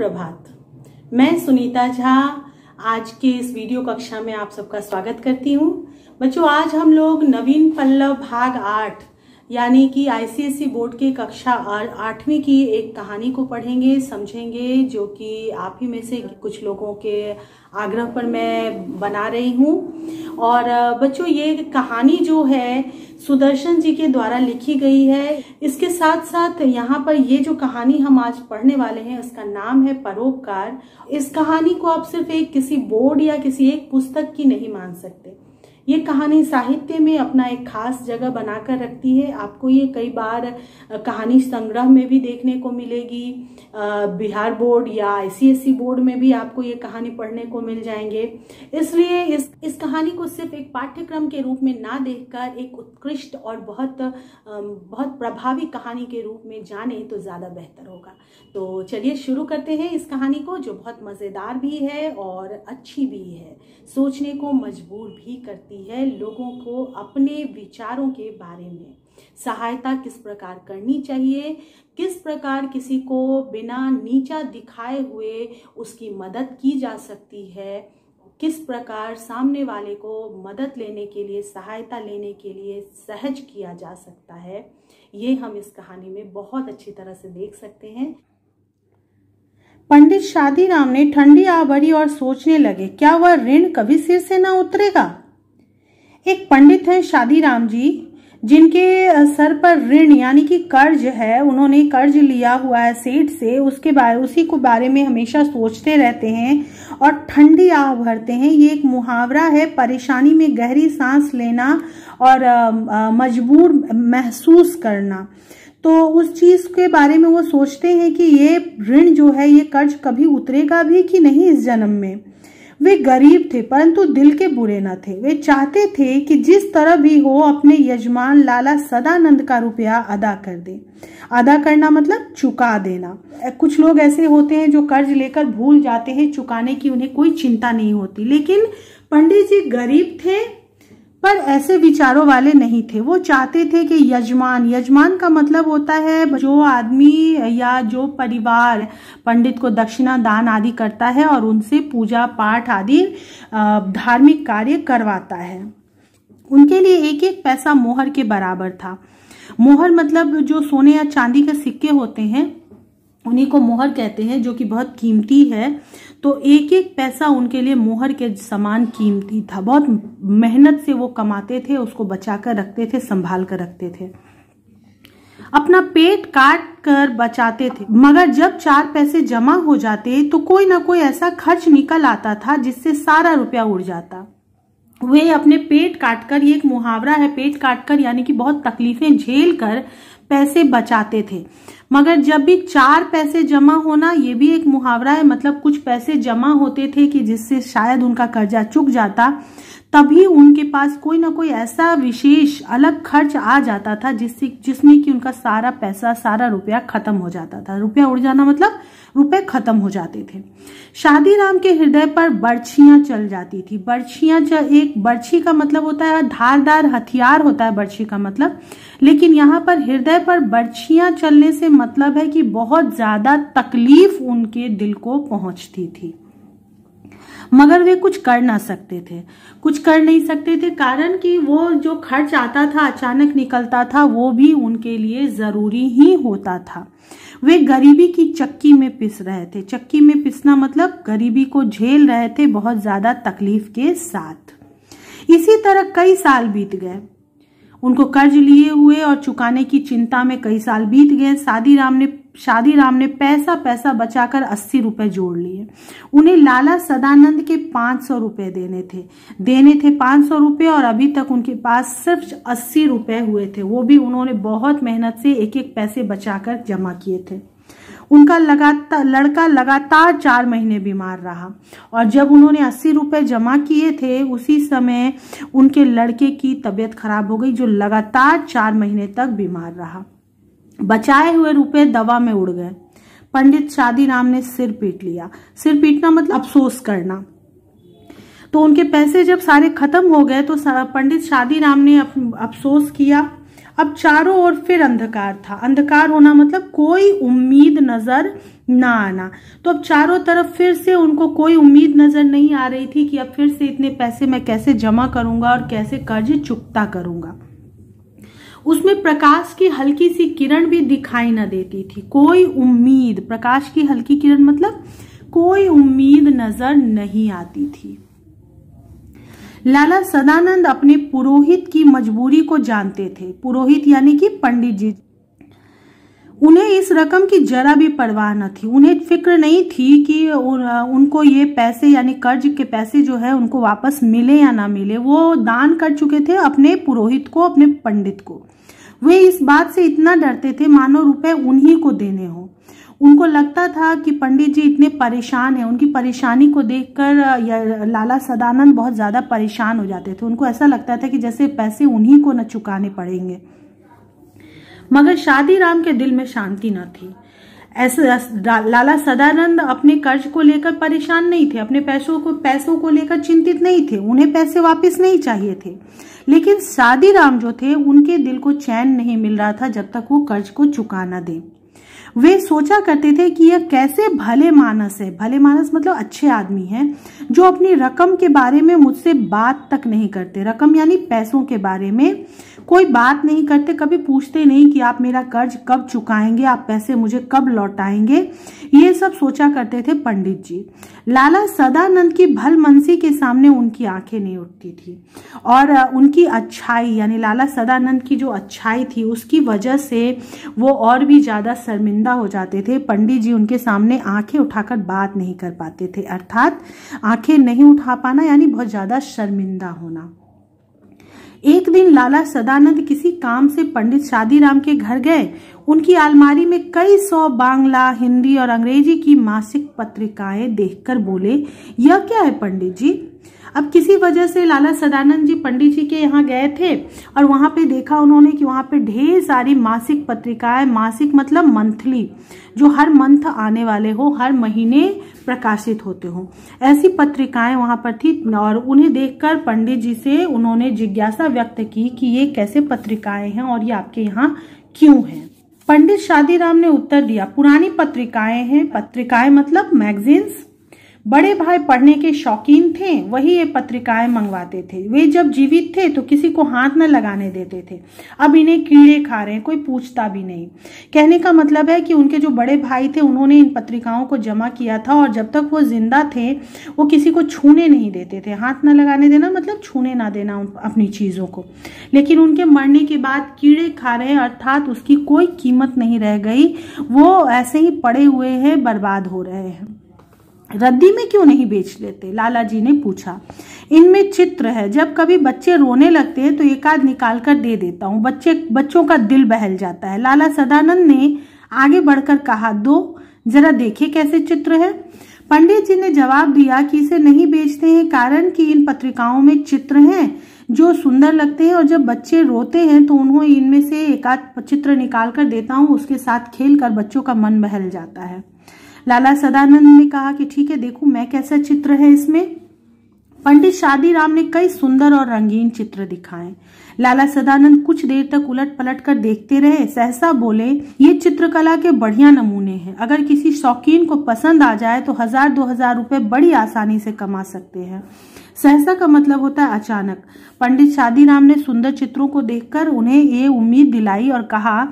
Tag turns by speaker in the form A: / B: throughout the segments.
A: सुप्रभात। मैं सुनीता झा आज के इस वीडियो कक्षा में आप सबका स्वागत करती हूँ। बच्चों, आज हम लोग नवीन पल्लव भाग 8 यानी कि आईसीएसई बोर्ड के कक्षा 8वीं की एक कहानी को पढ़ेंगे, समझेंगे, जो कि आप ही में से कुछ लोगों के आग्रह पर मैं बना रही हूँ। और बच्चों, ये कहानी जो है सुदर्शन जी के द्वारा लिखी गई है। इसके साथ साथ यहाँ पर ये जो कहानी हम आज पढ़ने वाले हैं, इसका नाम है परोपकार। इस कहानी को आप सिर्फ एक किसी बोर्ड या किसी एक पुस्तक की नहीं मान सकते। ये कहानी साहित्य में अपना एक खास जगह बनाकर रखती है। आपको ये कई बार कहानी संग्रह में भी देखने को मिलेगी। बिहार बोर्ड या आईसीएसई बोर्ड में भी आपको ये कहानी पढ़ने को मिल जाएंगे। इसलिए इस कहानी को सिर्फ एक पाठ्यक्रम के रूप में ना देखकर एक उत्कृष्ट और बहुत प्रभावी कहानी के रूप में जाने तो ज़्यादा बेहतर होगा। तो चलिए शुरू करते हैं इस कहानी को, जो बहुत मज़ेदार भी है और अच्छी भी है, सोचने को मजबूर भी करती है लोगों को अपने विचारों के बारे में। सहायता किस प्रकार करनी चाहिए, किस प्रकार किसी को बिना नीचा दिखाए हुए उसकी मदद की जा सकती है, किस प्रकार सामने वाले को मदद लेने के लिए, सहायता लेने के लिए सहज किया जा सकता है, ये हम इस कहानी में बहुत अच्छी तरह से देख सकते हैं। पंडित शादीराम ने ठंडी आ भरी और सोचने लगे, क्या वह ऋण कभी सिर से न उतरेगा। एक पंडित है शादीराम जी, जिनके सर पर ऋण यानी कि कर्ज है। उन्होंने कर्ज लिया हुआ है सेठ से, उसी को बारे में हमेशा सोचते रहते हैं और ठंडी आह भरते हैं। ये एक मुहावरा है, परेशानी में गहरी सांस लेना और मजबूर महसूस करना। तो उस चीज के बारे में वो सोचते हैं कि ये ऋण जो है, ये कर्ज कभी उतरेगा भी कि नहीं इस जन्म में। वे गरीब थे परंतु दिल के बुरे न थे। वे चाहते थे कि जिस तरह भी हो अपने यजमान लाला सदानंद का रुपया अदा कर दे। अदा करना मतलब चुका देना। कुछ लोग ऐसे होते हैं जो कर्ज लेकर भूल जाते हैं चुकाने की, उन्हें कोई चिंता नहीं होती। लेकिन पंडित जी गरीब थे पर ऐसे विचारों वाले नहीं थे। वो चाहते थे कि यजमान का मतलब होता है जो आदमी या जो परिवार पंडित को दक्षिणा दान आदि करता है और उनसे पूजा पाठ आदि धार्मिक कार्य करवाता है। उनके लिए एक एक पैसा मोहर के बराबर था। मोहर मतलब जो सोने या चांदी के सिक्के होते हैं, उन्हीं को मोहर कहते हैं, जो कि बहुत कीमती है। तो एक एक पैसा उनके लिए मोहर के समान कीमती था। बहुत मेहनत से वो कमाते थे, उसको बचा कर रखते थे, संभाल कर रखते थे, अपना पेट काट कर बचाते थे। मगर जब 4 पैसे जमा हो जाते तो कोई ना कोई ऐसा खर्च निकल आता था जिससे सारा रुपया उड़ जाता। वे अपने पेट काटकर, ये एक मुहावरा है, पेट काटकर यानी कि बहुत तकलीफें झेल कर पैसे बचाते थे। मगर जब भी 4 पैसे जमा होना, ये भी एक मुहावरा है, मतलब कुछ पैसे जमा होते थे कि जिससे शायद उनका कर्जा चुक जाता, तभी उनके पास कोई ना कोई ऐसा विशेष अलग खर्च आ जाता था जिसमें कि उनका सारा पैसा, सारा रुपया खत्म हो जाता था। रुपया उड़ जाना मतलब रुपए खत्म हो जाते थे। शादीराम के हृदय पर बर्छियां चल जाती थी। एक बर्छी का मतलब होता है धारदार हथियार होता है बर्छी का मतलब, लेकिन यहाँ पर हृदय पर बर्छियां चलने से मतलब है कि बहुत ज्यादा तकलीफ उनके दिल को पहुंचती थी। मगर वे कुछ कर नहीं सकते थे, कारण कि वो जो खर्च आता था, अचानक निकलता था, वो भी उनके लिए जरूरी ही होता था। वे गरीबी की चक्की में पिस रहे थे। चक्की में पिसना मतलब गरीबी को झेल रहे थे बहुत ज्यादा तकलीफ के साथ। इसी तरह कई साल बीत गए। उनको कर्ज लिए हुए और चुकाने की चिंता में कई साल बीत गए। शादीराम ने पैसा बचाकर 80 रुपए जोड़ लिए। उन्हें लाला सदानंद के 500 रुपए देने थे 500 रुपए, और अभी तक उनके पास सिर्फ 80 रुपए हुए थे। वो भी उन्होंने बहुत मेहनत से एक एक पैसे बचाकर जमा किए थे। उनका लड़का लगातार 4 महीने बीमार रहा, और जब उन्होंने 80 रुपए जमा किए थे, उसी समय उनके लड़के की तबीयत खराब हो गई, जो लगातार 4 महीने तक बीमार रहा। बचाए हुए रुपए दवा में उड़ गए। पंडित शादीराम ने सिर पीट लिया। सिर पीटना मतलब अफसोस करना। तो उनके पैसे जब सारे खत्म हो गए तो पंडित शादीराम ने अफसोस किया। अब चारों ओर फिर अंधकार था। अंधकार होना मतलब कोई उम्मीद नजर ना आना। तो अब चारों तरफ फिर से उनको कोई उम्मीद नजर नहीं आ रही थी कि अब फिर से इतने पैसे मैं कैसे जमा करूंगा और कैसे कर्ज चुकता करूंगा। उसमें प्रकाश की हल्की सी किरण भी दिखाई न देती थी। कोई उम्मीद, प्रकाश की हल्की किरण मतलब कोई उम्मीद नजर नहीं आती थी। लाला सदानंद अपने पुरोहित की मजबूरी को जानते थे। पुरोहित यानी कि पंडित जी। उन्हें इस रकम की जरा भी परवाह न थी। उन्हें फिक्र नहीं थी कि उनको ये पैसे यानी कर्ज के पैसे जो है उनको वापस मिले या ना मिले। वो दान कर चुके थे अपने पुरोहित को, अपने पंडित को। वे इस बात से इतना डरते थे मानो रुपए उन्हीं को देने हो। उनको लगता था कि पंडित जी इतने परेशान हैं। उनकी परेशानी को देखकर लाला सदानंद बहुत ज्यादा परेशान हो जाते थे। उनको ऐसा लगता था कि जैसे पैसे उन्हीं को न चुकाने पड़ेंगे। मगर शादीराम के दिल में शांति न थी। ऐसे लाला सदानंद अपने कर्ज को लेकर परेशान नहीं थे, अपने पैसों को लेकर चिंतित नहीं थे। उन्हें पैसे वापस नहीं चाहिए थे। लेकिन शादीराम जो थे उनके दिल को चैन नहीं मिल रहा था जब तक वो कर्ज को चुका न दे। वे सोचा करते थे कि यह कैसे भले मानस है। भले मानस मतलब अच्छे आदमी हैं जो अपनी रकम के बारे में मुझसे बात तक नहीं करते। रकम यानी पैसों के बारे में कोई बात नहीं करते, कभी पूछते नहीं कि आप मेरा कर्ज कब चुकाएंगे, आप पैसे मुझे कब लौटाएंगे। ये सब सोचा करते थे पंडित जी। लाला सदानंद की भलमनसी के सामने उनकी आंखें नहीं उठती थी और उनकी अच्छाई यानी लाला सदानंद की जो अच्छाई थी उसकी वजह से वो और भी ज्यादा शर्मिंदा हो जाते थे। पंडित जी उनके सामने आंखें उठाकर बात नहीं कर पाते थे, अर्थात आंखें नहीं उठा पाना यानी बहुत ज्यादा शर्मिंदा होना। एक दिन लाला सदानंद किसी काम से पंडित शादीराम के घर गए। उनकी अलमारी में कई 100 बांग्ला, हिंदी और अंग्रेजी की मासिक पत्रिकाएं देखकर बोले, यह क्या है पंडित जी? अब किसी वजह से लाला सदानंद जी पंडित जी के यहाँ गए थे और वहां पे देखा उन्होंने कि वहां पे ढेर सारी मासिक पत्रिकाएं, मासिक मतलब मंथली, जो हर मंथ आने वाले हो, हर महीने प्रकाशित होते हो, ऐसी पत्रिकाएं वहां पर थी। और उन्हें देखकर पंडित जी से उन्होंने जिज्ञासा व्यक्त की कि ये कैसे पत्रिकाएं हैं और ये आपके यहाँ क्यों हैं? पंडित शादीराम ने उत्तर दिया, पुरानी पत्रिकाएं हैं। पत्रिकाएं मतलब मैगजीन्स। बड़े भाई पढ़ने के शौकीन थे, वही ये पत्रिकाएं मंगवाते थे। वे जब जीवित थे तो किसी को हाथ न लगाने देते थे। अब इन्हें कीड़े खा रहे हैं, कोई पूछता भी नहीं। कहने का मतलब है कि उनके जो बड़े भाई थे उन्होंने इन पत्रिकाओं को जमा किया था और जब तक वो जिंदा थे वो किसी को छूने नहीं देते थे। हाथ न लगाने देना मतलब छूने ना देना अपनी चीजों को। लेकिन उनके मरने के बाद कीड़े खा रहे हैं, अर्थात उसकी कोई कीमत नहीं रह गई। वो ऐसे ही पड़े हुए हैं, बर्बाद हो रहे हैं। रद्दी में क्यों नहीं बेच लेते? लाला जी ने पूछा। इनमें चित्र है, जब कभी बच्चे रोने लगते हैं तो एक आध निकाल कर दे देता हूँ, बच्चों का दिल बहल जाता है। लाला सदानंद ने आगे बढ़कर कहा, दो जरा देखे कैसे चित्र है। पंडित जी ने जवाब दिया कि इसे नहीं बेचते हैं कारण कि इन पत्रिकाओं में चित्र हैं जो सुंदर लगते हैं और जब बच्चे रोते हैं तो उन्हें इनमें से एक आध चित्र निकाल कर देता हूँ, उसके साथ खेल कर बच्चों का मन बहल जाता है। लाला सदानंद ने कहा कि ठीक है, देखूं मैं कैसा चित्र है इसमें। पंडित शादीराम ने कई सुंदर और रंगीन चित्र दिखाए। लाला सदानंद कुछ देर तक उलट पलट कर देखते रहे, सहसा बोले, ये चित्रकला के बढ़िया नमूने हैं। अगर किसी शौकीन को पसंद आ जाए तो 1000-2000 रुपए बड़ी आसानी से कमा सकते हैं। सहसा का मतलब होता है अचानक। पंडित शादीराम ने सुंदर चित्रों को देखकर उन्हें ये उम्मीद दिलाई और कहा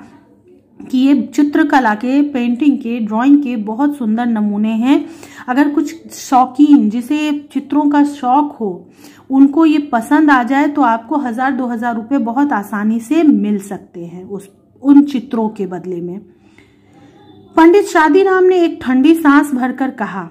A: कि ये चित्रकला के, पेंटिंग के, ड्राइंग के बहुत सुंदर नमूने हैं। अगर कुछ शौकीन जिसे चित्रों का शौक हो उनको ये पसंद आ जाए तो आपको 1000-2000 रुपए बहुत आसानी से मिल सकते हैं उन चित्रों के बदले में। पंडित शादीराम ने एक ठंडी सांस भरकर कहा।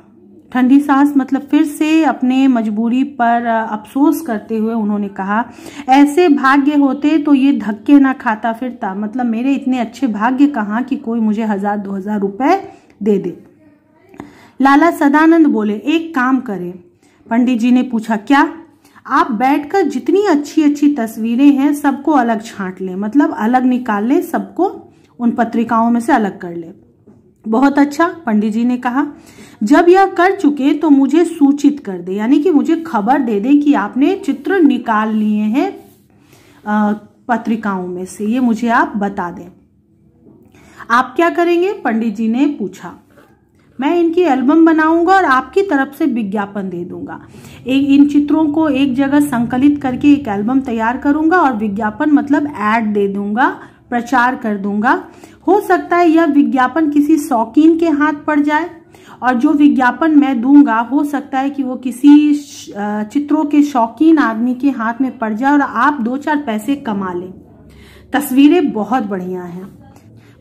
A: ठंडी सांस मतलब फिर से अपने मजबूरी पर अफसोस करते हुए उन्होंने कहा, ऐसे भाग्य होते तो ये धक्के ना खाता फिरता। मतलब मेरे इतने अच्छे भाग्य कहाँ कि कोई मुझे 1000-2000 रुपए दे दे। लाला सदानंद बोले, एक काम करें। पंडित जी ने पूछा, क्या? आप बैठकर जितनी अच्छी अच्छी तस्वीरें हैं सबको अलग छांट लें, मतलब अलग निकाल लें, सबको उन पत्रिकाओं में से अलग कर लें। बहुत अच्छा, पंडित जी ने कहा। जब यह कर चुके तो मुझे सूचित कर दे, यानी कि मुझे खबर दे दे कि आपने चित्र निकाल लिए हैं पत्रिकाओं में से, ये मुझे आप बता दें। आप क्या करेंगे? पंडित जी ने पूछा। मैं इनकी एल्बम बनाऊंगा और आपकी तरफ से विज्ञापन दे दूंगा। इन चित्रों को एक जगह संकलित करके एक एल्बम तैयार करूंगा और विज्ञापन मतलब ऐड दे दूंगा, प्रचार कर दूंगा। हो सकता है यह विज्ञापन किसी शौकीन के हाथ पड़ जाए और जो विज्ञापन मैं दूंगा हो सकता है कि वो किसी चित्रों के शौकीन आदमी के हाथ में पड़ जाए और आप 2-4 पैसे कमा लें। तस्वीरें बहुत बढ़िया हैं।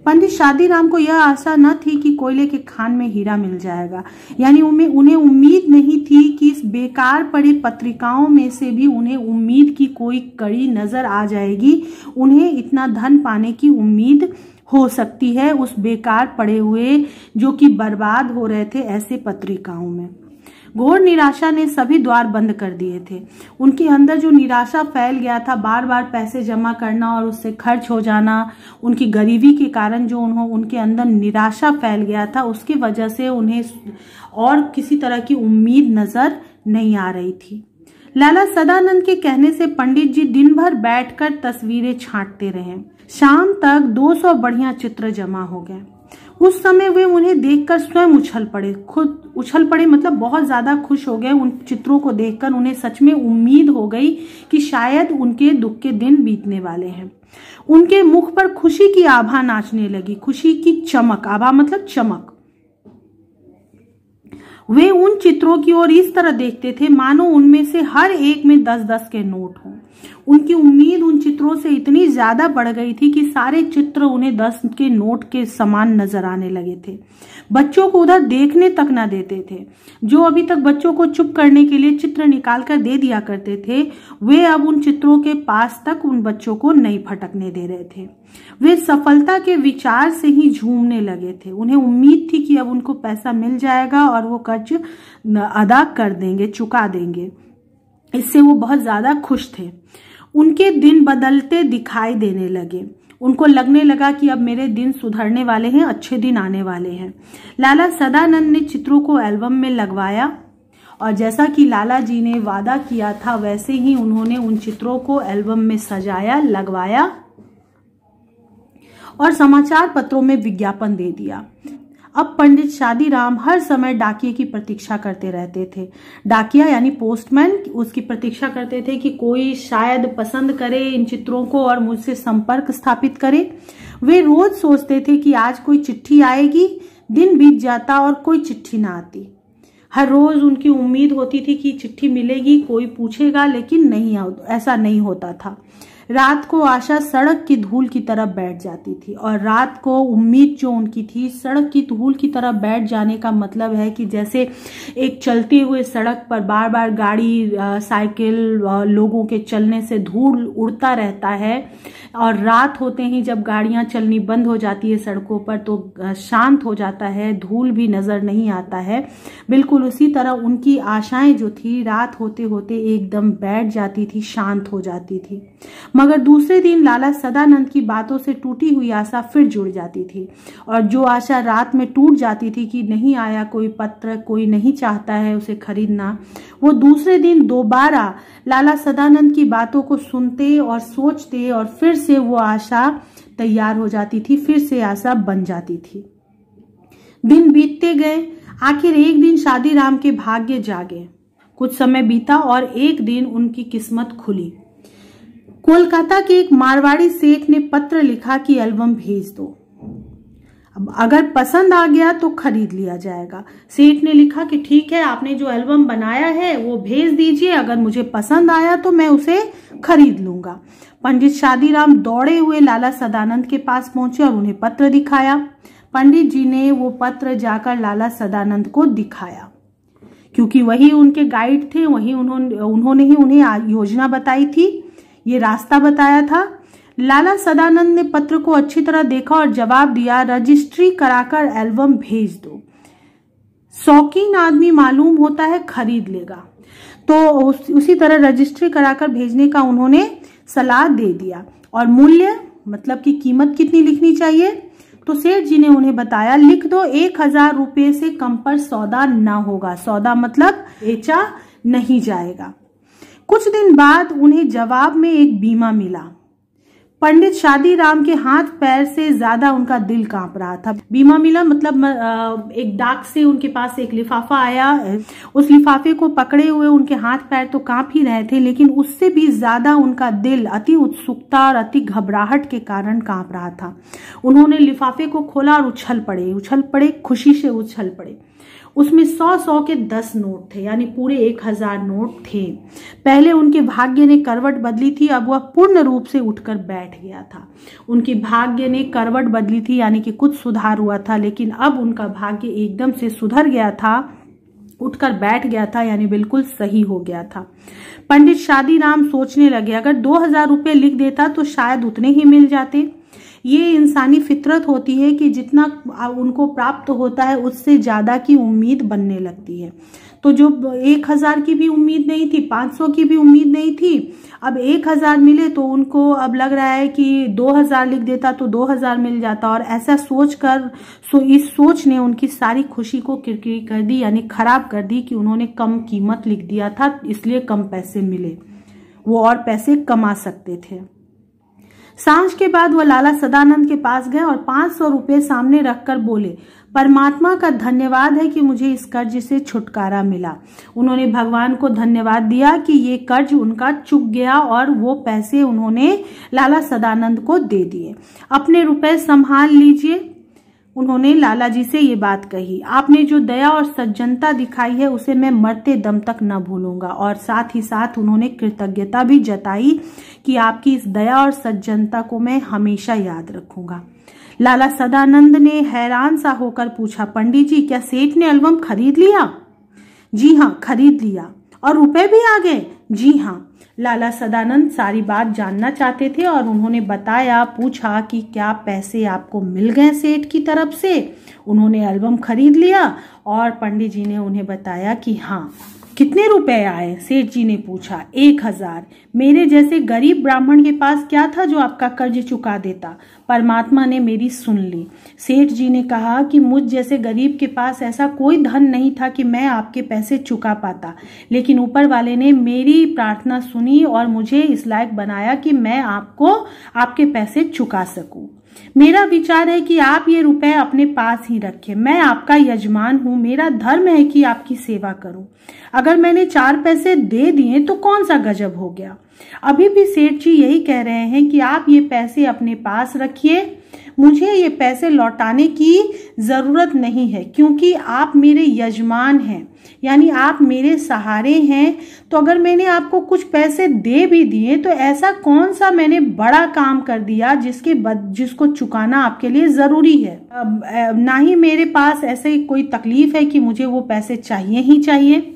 A: पंडित शादीराम को यह आशा न थी कि कोयले के खान में हीरा मिल जाएगा, यानी उन्हें उम्मीद नहीं थी कि इस बेकार पड़ी पत्रिकाओं में से भी उन्हें उम्मीद की कोई कड़ी नजर आ जाएगी। उन्हें इतना धन पाने की उम्मीद हो सकती है उस बेकार पड़े हुए, जो कि बर्बाद हो रहे थे ऐसे पत्रिकाओं में। घोर निराशा ने सभी द्वार बंद कर दिए थे। उनके अंदर जो निराशा फैल गया था, बार बार पैसे जमा करना और उससे खर्च हो जाना, उनकी गरीबी के कारण जो उनके अंदर निराशा फैल गया था, उसकी वजह से उन्हें और किसी तरह की उम्मीद नजर नहीं आ रही थी। लाला सदानंद के कहने से पंडित जी दिन भर बैठकर तस्वीरें छांटते रहे। शाम तक 200 बढ़िया चित्र जमा हो गए। उस समय वे उन्हें देखकर स्वयं उछल पड़े मतलब बहुत ज्यादा खुश हो गए। उन चित्रों को देखकर उन्हें सच में उम्मीद हो गई कि शायद उनके दुख के दिन बीतने वाले हैं। उनके मुख पर खुशी की आभा नाचने लगी, खुशी की चमक, आभा मतलब चमक। वे उन चित्रों की ओर इस तरह देखते थे मानो उनमें से हर एक में 10-10 के नोट हों। उनकी उम्मीद उन चित्रों से इतनी ज्यादा बढ़ गई थी कि सारे चित्र उन्हें 10 के नोट के समान नजर आने लगे थे। बच्चों को उधर देखने तक ना देते थे। जो अभी तक बच्चों को चुप करने के लिए चित्र निकाल कर दे दिया करते थे, वे अब उन चित्रों के पास तक उन बच्चों को नहीं फटकने दे रहे थे। वे सफलता के विचार से ही झूमने लगे थे। उन्हें उम्मीद थी कि अब उनको पैसा मिल जाएगा और वो कर्ज अदा कर देंगे, चुका देंगे। इससे वो बहुत ज्यादा खुश थे। उनके दिन बदलते दिखाई देने लगे। उनको लगने लगा कि अब मेरे दिन सुधरने वाले हैं, अच्छे दिन आने वाले हैं। लाला सदानंद ने चित्रों को एल्बम में लगवाया और जैसा कि लाला जी ने वादा किया था वैसे ही उन्होंने उन चित्रों को एल्बम में सजाया, लगवाया और समाचार पत्रों में विज्ञापन दे दिया। अब पंडित शादीराम हर समय डाकिये की प्रतीक्षा करते रहते थे। डाकिया यानी पोस्टमैन, उसकी प्रतीक्षा करते थे कि कोई शायद पसंद करे इन चित्रों को और मुझसे संपर्क स्थापित करे। वे रोज सोचते थे कि आज कोई चिट्ठी आएगी। दिन बीत जाता और कोई चिट्ठी ना आती। हर रोज उनकी उम्मीद होती थी कि चिट्ठी मिलेगी, कोई पूछेगा, लेकिन ऐसा नहीं होता था। रात को आशा सड़क की धूल की तरह बैठ जाती थी और रात को उम्मीद जो उनकी थी सड़क की धूल की तरह बैठ जाने का मतलब है कि जैसे एक चलते हुए सड़क पर बार बार गाड़ी, साइकिल, लोगों के चलने से धूल उड़ता रहता है और रात होते ही जब गाड़ियां चलनी बंद हो जाती है सड़कों पर तो शांत हो जाता है, धूल भी नजर नहीं आता है। बिल्कुल उसी तरह उनकी आशाएं जो थी रात होते होते एकदम बैठ जाती थी, शांत हो जाती थी। मगर दूसरे दिन लाला सदानंद की बातों से टूटी हुई आशा फिर जुड़ जाती थी और जो आशा रात में टूट जाती थी कि नहीं आया कोई पत्र, कोई नहीं चाहता है उसे खरीदना, वो दूसरे दिन दोबारा लाला सदानंद की बातों को सुनते और सोचते और फिर से वो आशा तैयार हो जाती थी, फिर से आशा बन जाती थी। दिन बीतते गए। आखिर एक दिन शादीराम के भाग्य जागे। कुछ समय बीता और एक दिन उनकी किस्मत खुली। कोलकाता के एक मारवाड़ी सेठ ने पत्र लिखा कि एल्बम भेज दो, अब अगर पसंद आ गया तो खरीद लिया जाएगा। सेठ ने लिखा कि ठीक है, आपने जो एल्बम बनाया है वो भेज दीजिए, अगर मुझे पसंद आया तो मैं उसे खरीद लूंगा। पंडित शादीराम दौड़े हुए लाला सदानंद के पास पहुंचे और उन्हें पत्र दिखाया। पंडित जी ने वो पत्र जाकर लाला सदानंद को दिखाया, क्योंकि वही उनके गाइड थे, वही उन्होंने ही उन्हें योजना बताई थी, ये रास्ता बताया था। लाला सदानंद ने पत्र को अच्छी तरह देखा और जवाब दिया, रजिस्ट्री कराकर एल्बम भेज दो, शौकीन आदमी मालूम होता है खरीद लेगा। तो उसी तरह रजिस्ट्री कराकर भेजने का उन्होंने सलाह दे दिया। और मूल्य मतलब कि कीमत कितनी लिखनी चाहिए, तो सेठ जी ने उन्हें बताया, लिख दो 1000 रुपये से कम पर सौदा ना होगा। सौदा मतलब बेचा नहीं जाएगा। कुछ दिन बाद उन्हें जवाब में एक बीमा मिला। पंडित शादीराम के हाथ पैर से ज्यादा उनका दिल कांप रहा था। बीमा मिला मतलब एक डाक से उनके पास एक लिफाफा आया। उस लिफाफे को पकड़े हुए उनके हाथ पैर तो कांप ही रहे थे, लेकिन उससे भी ज्यादा उनका दिल अति उत्सुकता और अति घबराहट के कारण कांप रहा था। उन्होंने लिफाफे को खोला और उछल पड़े, खुशी से उछल पड़े। उसमें 100 के 10 नोट थे, यानी पूरे 1000 नोट थे। पहले उनके भाग्य ने करवट बदली थी, अब वह पूर्ण रूप से उठकर बैठ गया था। उनके भाग्य ने करवट बदली थी, यानी कि कुछ सुधार हुआ था, लेकिन अब उनका भाग्य एकदम से सुधर गया था, उठकर बैठ गया था, यानी बिल्कुल सही हो गया था। पंडित शादीराम सोचने लगे, अगर 2000 रुपये लिख देता तो शायद उतने ही मिल जाते। ये इंसानी फितरत होती है कि जितना उनको प्राप्त होता है उससे ज्यादा की उम्मीद बनने लगती है। तो जो 1000 की भी उम्मीद नहीं थी, 500 की भी उम्मीद नहीं थी, अब 1000 मिले तो उनको अब लग रहा है कि 2000 लिख देता तो 2000 मिल जाता। और ऐसा सोचकर इस सोच ने उनकी सारी खुशी को किरकिरी कर दी, यानी खराब कर दी कि उन्होंने कम कीमत लिख दिया था, इसलिए कम पैसे मिले। वो और पैसे कमा सकते थे। सांझ के बाद वह लाला सदानंद के पास गए और 500 रुपये सामने रखकर बोले, परमात्मा का धन्यवाद है कि मुझे इस कर्ज से छुटकारा मिला। उन्होंने भगवान को धन्यवाद दिया कि ये कर्ज उनका चुक गया और वो पैसे उन्होंने लाला सदानंद को दे दिए। अपने रुपए संभाल लीजिए, उन्होंने लाला जी से ये बात कही। आपने जो दया और सज्जनता दिखाई है उसे मैं मरते दम तक न भूलूंगा। और साथ ही साथ उन्होंने कृतज्ञता भी जताई कि आपकी इस दया और सज्जनता को मैं हमेशा याद रखूंगा। लाला सदानंद ने हैरान सा होकर पूछा, पंडित जी क्या सेठ ने एल्बम खरीद लिया? जी हाँ, खरीद लिया। और रुपए भी आ गए? जी हाँ। लाला सदानंद सारी बात जानना चाहते थे और उन्होंने पूछा कि क्या पैसे आपको मिल गए सेठ की तरफ से? उन्होंने एल्बम खरीद लिया और पंडित जी ने उन्हें बताया कि हाँ। कितने रुपए आए? सेठ जी ने पूछा। 1000। मेरे जैसे गरीब ब्राह्मण के पास क्या था जो आपका कर्ज चुका देता? परमात्मा ने मेरी सुन ली। सेठ जी ने कहा कि मुझ जैसे गरीब के पास ऐसा कोई धन नहीं था कि मैं आपके पैसे चुका पाता, लेकिन ऊपर वाले ने मेरी प्रार्थना सुनी और मुझे इस लायक बनाया कि मैं आपको आपके पैसे चुका सकूं। मेरा विचार है कि आप ये रुपए अपने पास ही रखें। मैं आपका यजमान हूं, मेरा धर्म है कि आपकी सेवा करूं। अगर मैंने 4 पैसे दे दिए तो कौन सा गजब हो गया? अभी भी सेठ जी यही कह रहे हैं कि आप ये पैसे अपने पास रखिए, मुझे ये पैसे लौटाने की जरूरत नहीं है क्योंकि आप मेरे यजमान हैं, यानी आप मेरे सहारे हैं। तो अगर मैंने आपको कुछ पैसे दे भी दिए तो ऐसा कौन सा मैंने बड़ा काम कर दिया जिसको चुकाना आपके लिए जरूरी है? ना ही मेरे पास ऐसे कोई तकलीफ है कि मुझे वो पैसे चाहिए ही चाहिए।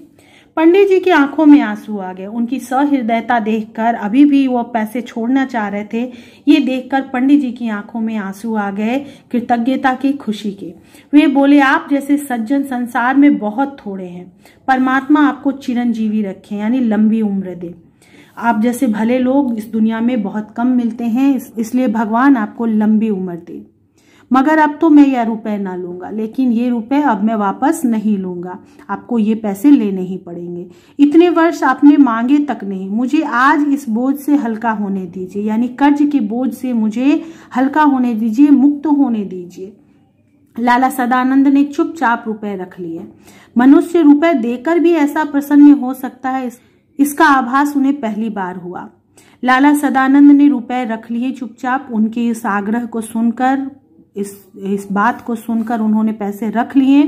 A: पंडित जी की आंखों में आंसू आ गए। उनकी सहृदयता देखकर, अभी भी वो पैसे छोड़ना चाह रहे थे, ये देखकर पंडित जी की आंखों में आंसू आ गए, कृतज्ञता के, खुशी के। वे बोले, आप जैसे सज्जन संसार में बहुत थोड़े हैं। परमात्मा आपको चिरंजीवी रखे, यानी लंबी उम्र दे। आप जैसे भले लोग इस दुनिया में बहुत कम मिलते हैं, इसलिए भगवान आपको लंबी उम्र दे। मगर अब तो मैं यह रुपए ना लूंगा, लेकिन ये रुपए अब मैं वापस नहीं लूंगा। आपको ये पैसे लेने ही पड़ेंगे। इतने वर्ष आपने मांगे तक नहीं। मुझे आज इस बोझ से हल्का होने दीजिए, यानी कर्ज के बोझ से मुझे हल्का होने दीजिए, मुक्त होने दीजिए। लाला सदानंद ने चुपचाप रुपए रख लिए। मनुष्य रुपए देकर भी ऐसा प्रसन्न हो सकता है, इसका आभास उन्हें पहली बार हुआ। लाला सदानंद ने रुपए रख लिए चुपचाप। उनके इस आग्रह को सुनकर, इस बात को सुनकर उन्होंने पैसे रख लिए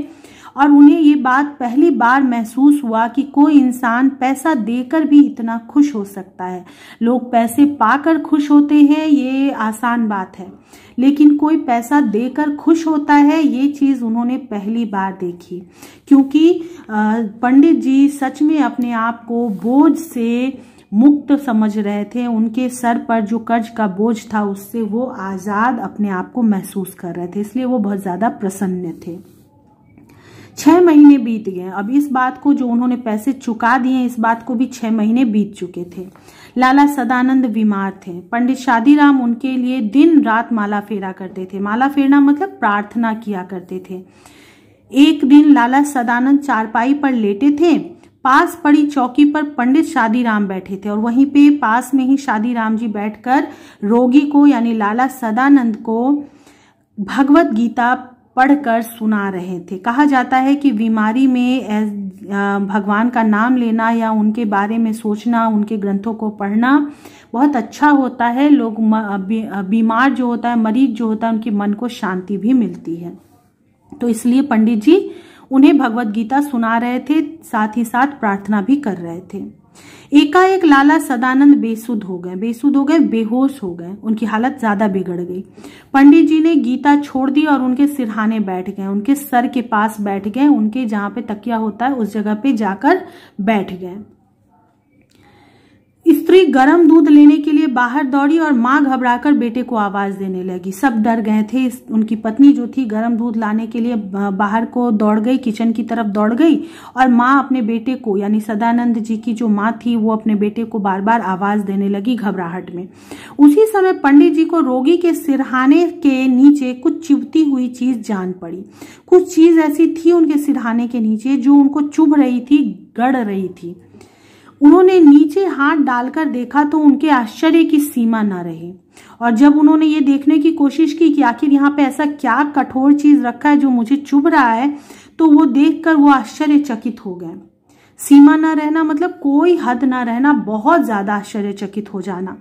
A: और उन्हें ये बात पहली बार महसूस हुआ कि कोई इंसान पैसा देकर भी इतना खुश हो सकता है। लोग पैसे पाकर खुश होते हैं, ये आसान बात है, लेकिन कोई पैसा देकर खुश होता है, ये चीज उन्होंने पहली बार देखी। क्योंकि पंडित जी सच में अपने आप को बोझ से मुक्त समझ रहे थे। उनके सर पर जो कर्ज का बोझ था उससे वो आजाद अपने आप को महसूस कर रहे थे, इसलिए वो बहुत ज्यादा प्रसन्न थे। 6 महीने बीत गए। अब इस बात को, जो उन्होंने पैसे चुका दिए, इस बात को भी 6 महीने बीत चुके थे। लाला सदानंद बीमार थे। पंडित शादीराम उनके लिए दिन रात माला फेरा करते थे। माला फेरना मतलब प्रार्थना किया करते थे। एक दिन लाला सदानंद चारपाई पर लेटे थे। पास पड़ी चौकी पर पंडित शादीराम बैठे थे और वहीं पे पास में ही शादीराम जी बैठकर रोगी को यानी लाला सदानंद को भगवत गीता पढ़कर सुना रहे थे। कहा जाता है कि बीमारी में भगवान का नाम लेना या उनके बारे में सोचना, उनके ग्रंथों को पढ़ना बहुत अच्छा होता है। लोग बीमार जो होता है, मरीज जो होता है, उनके मन को शांति भी मिलती है। तो इसलिए पंडित जी उन्हें भगवत गीता सुना रहे थे, साथ ही साथ प्रार्थना भी कर रहे थे। एकाएक लाला सदानंद बेसुध हो गए, बेहोश हो गए। उनकी हालत ज्यादा बिगड़ गई। पंडित जी ने गीता छोड़ दी और उनके सिरहाने बैठ गए, उनके सर के पास बैठ गए, उनके जहां पे तकिया होता है उस जगह पे जाकर बैठ गए। स्त्री गर्म दूध लेने के लिए बाहर दौड़ी और मां घबराकर बेटे को आवाज देने लगी। सब डर गए थे। उनकी पत्नी जो थी गर्म दूध लाने के लिए बाहर को दौड़ गई, किचन की तरफ दौड़ गई और मां अपने बेटे को यानी सदानंद जी की जो मां थी वो अपने बेटे को बार बार आवाज देने लगी घबराहट में। उसी समय पंडित जी को रोगी के सिरहाने के नीचे कुछ चुभती हुई चीज जान पड़ी। कुछ चीज ऐसी थी उनके सिरहाने के नीचे जो उनको चुभ रही थी, गड़ रही थी। उन्होंने नीचे हाथ डालकर देखा तो उनके आश्चर्य की सीमा न रही और जब उन्होंने ये देखने की कोशिश की कि आखिर यहाँ पे ऐसा क्या कठोर चीज रखा है जो मुझे चुभ रहा है, तो वो देखकर वो आश्चर्यचकित हो गए। सीमा न रहना मतलब कोई हद न रहना, बहुत ज्यादा आश्चर्यचकित हो जाना।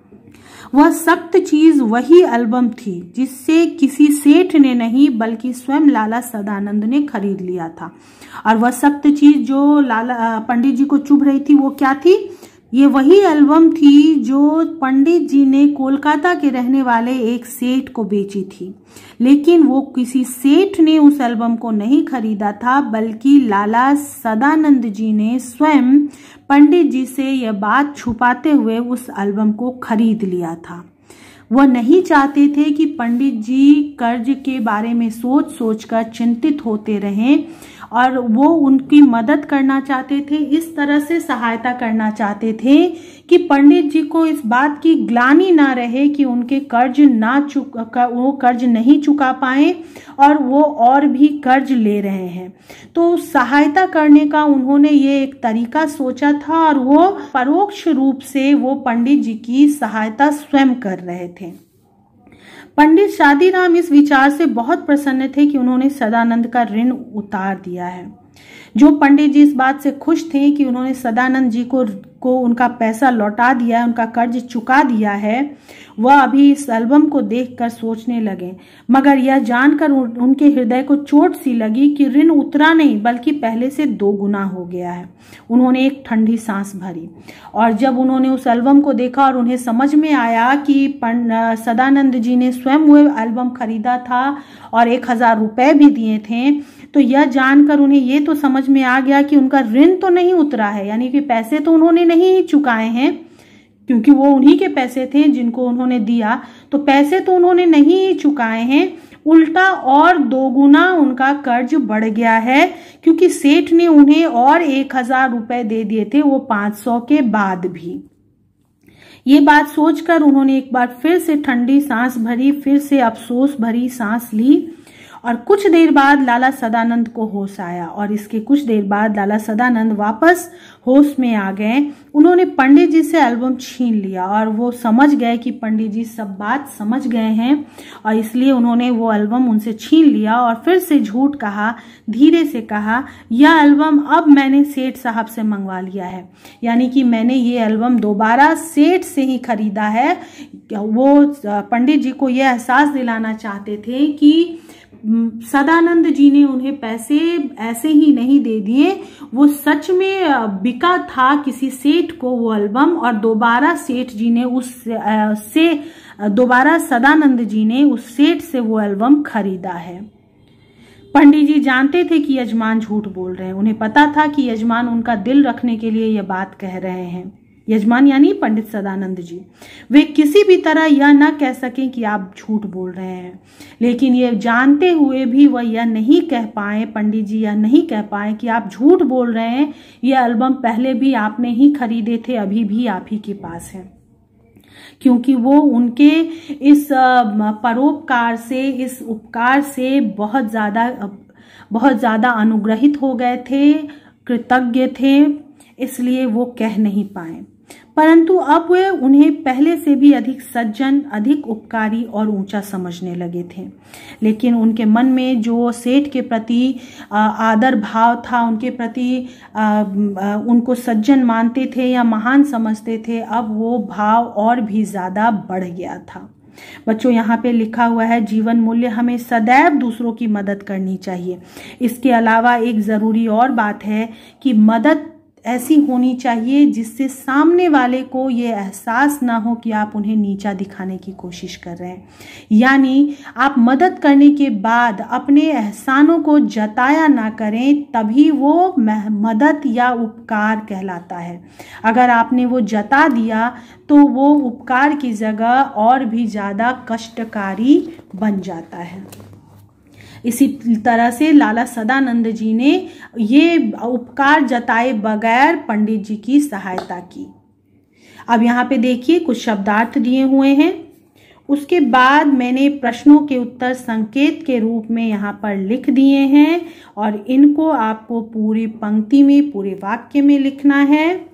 A: वह सख्त चीज वही एल्बम थी जिससे किसी सेठ ने नहीं बल्कि स्वयं लाला सदानंद ने खरीद लिया था। और वह सख्त चीज जो लाला पंडित जी को चुभ रही थी वो क्या थी? ये वही एल्बम थी जो पंडित जी ने कोलकाता के रहने वाले एक सेठ को बेची थी। लेकिन वो किसी सेठ ने उस एल्बम को नहीं खरीदा था बल्कि लाला सदानंद जी ने स्वयं पंडित जी से यह बात छुपाते हुए उस एल्बम को खरीद लिया था। वह नहीं चाहते थे कि पंडित जी कर्ज के बारे में सोच सोचकर चिंतित होते रहें और वो उनकी मदद करना चाहते थे, इस तरह से सहायता करना चाहते थे कि पंडित जी को इस बात की ग्लानि ना रहे कि उनके वो कर्ज नहीं चुका पाए और वो और भी कर्ज ले रहे हैं। तो सहायता करने का उन्होंने ये एक तरीका सोचा था और वो परोक्ष रूप से वो पंडित जी की सहायता स्वयं कर रहे थे। पंडित शादीराम इस विचार से बहुत प्रसन्न थे कि उन्होंने सदानंद का ऋण उतार दिया है। जो पंडित जी इस बात से खुश थे कि उन्होंने सदानंद जी को उनका पैसा लौटा दिया है, उनका कर्ज चुका दिया है, वह अभी इस एल्बम को देखकर सोचने लगे। मगर यह जानकर उनके हृदय को चोट सी लगी कि ऋण उतरा नहीं बल्कि पहले से 2 गुना हो गया है। उन्होंने एक ठंडी सांस भरी और जब उन्होंने उस एल्बम को देखा और उन्हें समझ में आया कि सदानंद जी ने स्वयं वो एल्बम खरीदा था और 1000 रुपए भी दिए थे, तो यह जानकर उन्हें ये तो समझ में आ गया कि उनका ऋण तो नहीं उतरा है, यानी कि पैसे तो उन्होंने नहीं चुकाए हैं क्योंकि वो उन्हीं के पैसे थे जिनको उन्होंने दिया, तो पैसे तो उन्होंने नहीं चुकाए हैं, उल्टा और 2 गुना उनका कर्ज बढ़ गया है क्योंकि सेठ ने उन्हें और 1000 रुपए दे दिए थे, वो 500 के बाद भी। ये बात सोचकर उन्होंने एक बार फिर से ठंडी सांस भरी, फिर से अफसोस भरी सांस ली और कुछ देर बाद लाला सदानंद को होश आया और इसके कुछ देर बाद लाला सदानंद वापस होश में आ गए। उन्होंने पंडित जी से एल्बम छीन लिया और वो समझ गए कि पंडित जी सब बात समझ गए हैं और इसलिए उन्होंने वो एल्बम उनसे छीन लिया और फिर से झूठ कहा, धीरे से कहा, यह एल्बम अब मैंने सेठ साहब से मंगवा लिया है, यानी कि मैंने ये एल्बम दोबारा सेठ से ही खरीदा है। वो पंडित जी को यह एहसास दिलाना चाहते थे कि सदानंद जी ने उन्हें पैसे ऐसे ही नहीं दे दिए, वो सच में बिका था किसी सेठ को वो एल्बम और दोबारा सेठ जी ने दोबारा सदानंद जी ने उस सेठ से वो एल्बम खरीदा है। पंडित जी जानते थे कि यजमान झूठ बोल रहे हैं। उन्हें पता था कि यजमान उनका दिल रखने के लिए यह बात कह रहे हैं। यजमान यानी पंडित सदानंद जी, वे किसी भी तरह यह न कह सकें कि आप झूठ बोल रहे हैं, लेकिन ये जानते हुए भी वह यह नहीं कह पाए, पंडित जी यह नहीं कह पाए कि आप झूठ बोल रहे हैं, यह एल्बम पहले भी आपने ही खरीदे थे, अभी भी आप ही के पास है। क्योंकि वो उनके इस परोपकार से, इस उपकार से बहुत ज्यादा अनुग्रहित हो गए थे, कृतज्ञ थे। इसलिए वो कह नहीं पाए, परंतु अब वे उन्हें पहले से भी अधिक सज्जन, अधिक उपकारी और ऊंचा समझने लगे थे। लेकिन उनके मन में जो सेठ के प्रति आदर भाव था, उनके प्रति उनको सज्जन मानते थे या महान समझते थे, अब वो भाव और भी ज़्यादा बढ़ गया था। बच्चों, यहाँ पे लिखा हुआ है जीवन मूल्य हमें सदैव दूसरों की मदद करनी चाहिए। इसके अलावा एक ज़रूरी और बात है कि मदद ऐसी होनी चाहिए जिससे सामने वाले को ये एहसास ना हो कि आप उन्हें नीचा दिखाने की कोशिश कर रहे हैं। यानी आप मदद करने के बाद अपने एहसानों को जताया ना करें, तभी वो मदद या उपकार कहलाता है। अगर आपने वो जता दिया तो वो उपकार की जगह और भी ज़्यादा कष्टकारी बन जाता है। इसी तरह से लाला सदानंद जी ने ये उपकार जताए बगैर पंडित जी की सहायता की। अब यहाँ पे देखिए कुछ शब्दार्थ दिए हुए हैं। उसके बाद मैंने प्रश्नों के उत्तर संकेत के रूप में यहाँ पर लिख दिए हैं और इनको आपको पूरी पंक्ति में, पूरे वाक्य में लिखना है।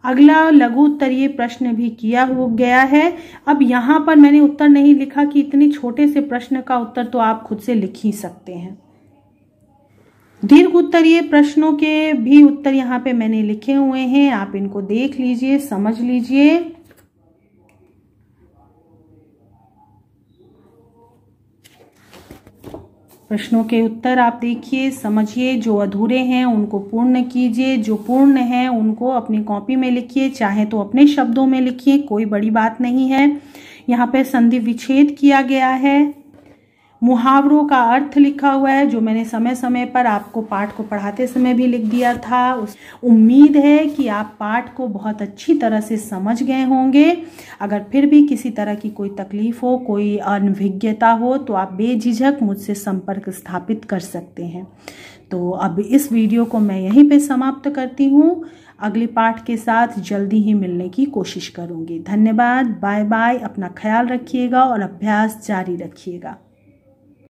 A: अगला लघु उत्तरीय प्रश्न भी किया हो गया है। अब यहाँ पर मैंने उत्तर नहीं लिखा कि इतने छोटे से प्रश्न का उत्तर तो आप खुद से लिख ही सकते हैं। दीर्घ उत्तरीय प्रश्नों के भी उत्तर यहाँ पे मैंने लिखे हुए हैं, आप इनको देख लीजिए, समझ लीजिए। प्रश्नों के उत्तर आप देखिए, समझिए, जो अधूरे हैं उनको पूर्ण कीजिए, जो पूर्ण हैं उनको अपनी कॉपी में लिखिए, चाहे तो अपने शब्दों में लिखिए, कोई बड़ी बात नहीं है। यहाँ पे संधि विच्छेद किया गया है, मुहावरों का अर्थ लिखा हुआ है, जो मैंने समय समय पर आपको पाठ को पढ़ाते समय भी लिख दिया था। उम्मीद है कि आप पाठ को बहुत अच्छी तरह से समझ गए होंगे। अगर फिर भी किसी तरह की कोई तकलीफ हो, कोई अनभिज्ञता हो, तो आप बेझिझक मुझसे संपर्क स्थापित कर सकते हैं। तो अब इस वीडियो को मैं यहीं पे समाप्त करती हूँ। अगले पाठ के साथ जल्दी ही मिलने की कोशिश करूँगी। धन्यवाद, बाय बाय। अपना ख्याल रखिएगा और अभ्यास जारी रखिएगा।